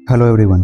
Hello everyone.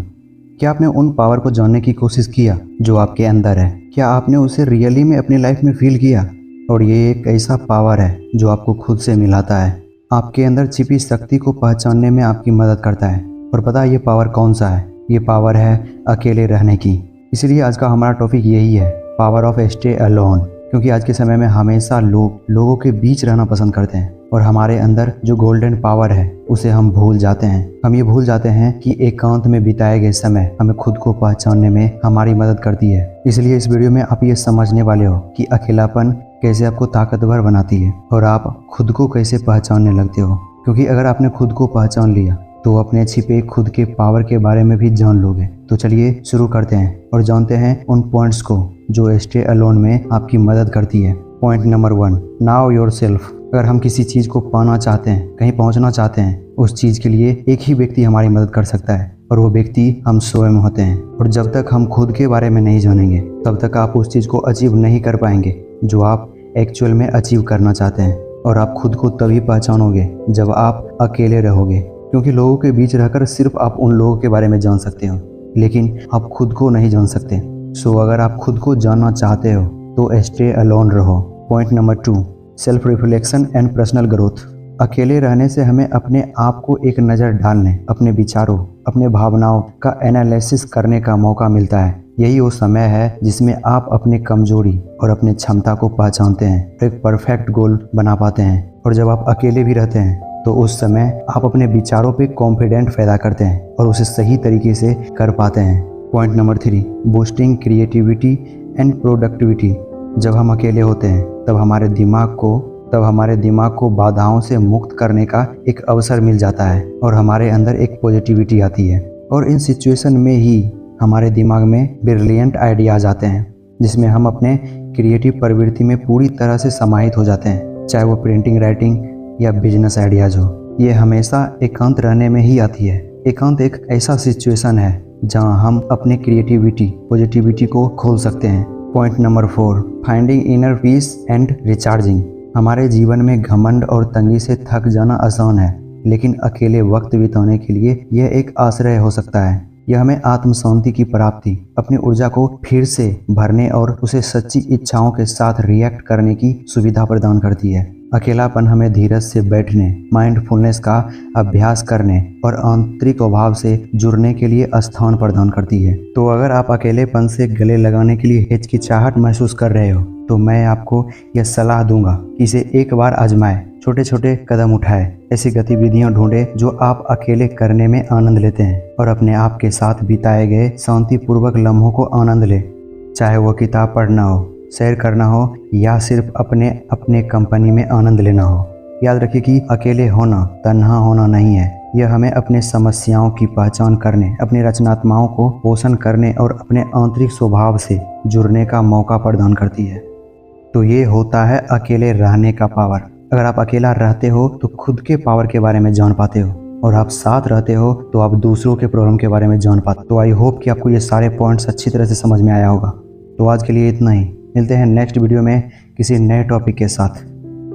क्या आपने उन पावर को जानने की कोशिश किया जो आपके अंदर है? क्या आपने उसे रियली में अपनी लाइफ में फील किया? और ये एक ऐसा पावर है जो आपको खुद से मिलाता है, आपके अंदर छिपी शक्ति को पहचानने में आपकी मदद करता है। और पता है ये पावर कौन सा है? ये पावर है अकेले रहने की। इसलिए आज का हमारा टॉपिक यही है, पावर ऑफ स्टे अलोन। क्योंकि आज के समय में हमेशा लोगों के बीच रहना पसंद करते हैं और हमारे अंदर जो गोल्डन पावर है उसे हम भूल जाते हैं। हम ये भूल जाते हैं कि एकांत में बिताए गए समय हमें खुद को पहचानने में हमारी मदद करती है। इसलिए इस वीडियो में आप ये समझने वाले हो कि अकेलापन कैसे आपको ताकतवर बनाती है और आप खुद को कैसे पहचानने लगते हो। क्योंकि अगर आपने खुद को पहचान लिया तो अपने छिपे खुद के पावर के बारे में भी जान लोगे। तो चलिए शुरू करते हैं और जानते हैं उन पॉइंट्स को जो स्टे अलोन में आपकी मदद करती है। Point number 1, now yourself. अगर हम किसी चीज़ को पाना चाहते हैं, कहीं पहुंचना चाहते हैं, उस चीज़ के लिए एक ही व्यक्ति हमारी मदद कर सकता है और वो व्यक्ति हम स्वयं होते हैं। और जब तक हम खुद के बारे में नहीं जानेंगे तब तक आप उस चीज़ को अचीव नहीं कर पाएंगे जो आप एक्चुअल में अचीव करना चाहते हैं। और आप खुद को तभी पहचानोगे जब आप अकेले रहोगे। क्योंकि लोगों के बीच रहकर सिर्फ आप उन लोगों के बारे में जान सकते हो, लेकिन आप खुद को नहीं जान सकते। सो अगर आप खुद को जानना चाहते हो तो स्टे अलोन रहो। Point number 2, self reflection and personal growth. अकेले रहने से हमें अपने आप को एक नज़र डालने, अपने विचारों, अपने भावनाओं का एनालिसिस करने का मौका मिलता है। यही वो समय है जिसमें आप अपनी कमजोरी और अपनी क्षमता को पहचानते हैं, एक परफेक्ट गोल बना पाते हैं। और जब आप अकेले भी रहते हैं तो उस समय आप अपने विचारों पे कॉन्फिडेंट पैदा करते हैं और उसे सही तरीके से कर पाते हैं। Point number 3, boosting creativity and productivity. जब हम अकेले होते हैं तब हमारे दिमाग को बाधाओं से मुक्त करने का एक अवसर मिल जाता है और हमारे अंदर एक पॉजिटिविटी आती है। और इन सिचुएशन में ही हमारे दिमाग में ब्रिलियंट आइडियाज आते हैं जिसमें हम अपने क्रिएटिव प्रवृत्ति में पूरी तरह से समाहित हो जाते हैं, चाहे वो प्रिंटिंग, राइटिंग या बिजनेस आइडियाज हो। ये हमेशा एकांत रहने में ही आती है। एकांत एक ऐसा सिचुएशन है जहां हम अपने क्रिएटिविटी, पॉजिटिविटी को खोल सकते हैं। Point number 4, finding inner peace and recharging. हमारे जीवन में घमंड और तंगी से थक जाना आसान है, लेकिन अकेले वक्त बिताने के लिए यह एक आश्रय हो सकता है। यह हमें आत्म शांति की प्राप्ति, अपनी ऊर्जा को फिर से भरने और उसे सच्ची इच्छाओं के साथ रिएक्ट करने की सुविधा प्रदान करती है। अकेलापन हमें धीरज से बैठने, माइंडफुलनेस का अभ्यास करने और आंतरिक अभाव से जुड़ने के लिए स्थान प्रदान करती है। तो अगर आप अकेलेपन से गले लगाने के लिए हिचकिचाहट महसूस कर रहे हो तो मैं आपको यह सलाह दूंगा कि इसे एक बार आजमाएं। छोटे छोटे कदम उठाएं, ऐसी गतिविधियां ढूंढें जो आप अकेले करने में आनंद लेते हैं और अपने आप के साथ बिताए गए शांतिपूर्वक लम्हों को आनंद लें। चाहे वो किताब पढ़ना हो, सैर करना हो या सिर्फ अपने कंपनी में आनंद लेना हो। याद रखिए कि अकेले होना तन्हा होना नहीं है। यह हमें अपने समस्याओं की पहचान करने, अपनी रचनात्मकताओं को पोषण करने और अपने आंतरिक स्वभाव से जुड़ने का मौका प्रदान करती है। तो ये होता है अकेले रहने का पावर। अगर आप अकेला रहते हो तो खुद के पावर के बारे में जान पाते हो और आप साथ रहते हो तो आप दूसरों के प्रॉब्लम के बारे में जान पाते हो। तो आई होप कि आपको ये सारे पॉइंट्स अच्छी तरह से समझ में आया होगा। तो आज के लिए इतना ही। मिलते हैं नेक्स्ट वीडियो में किसी नए टॉपिक के साथ।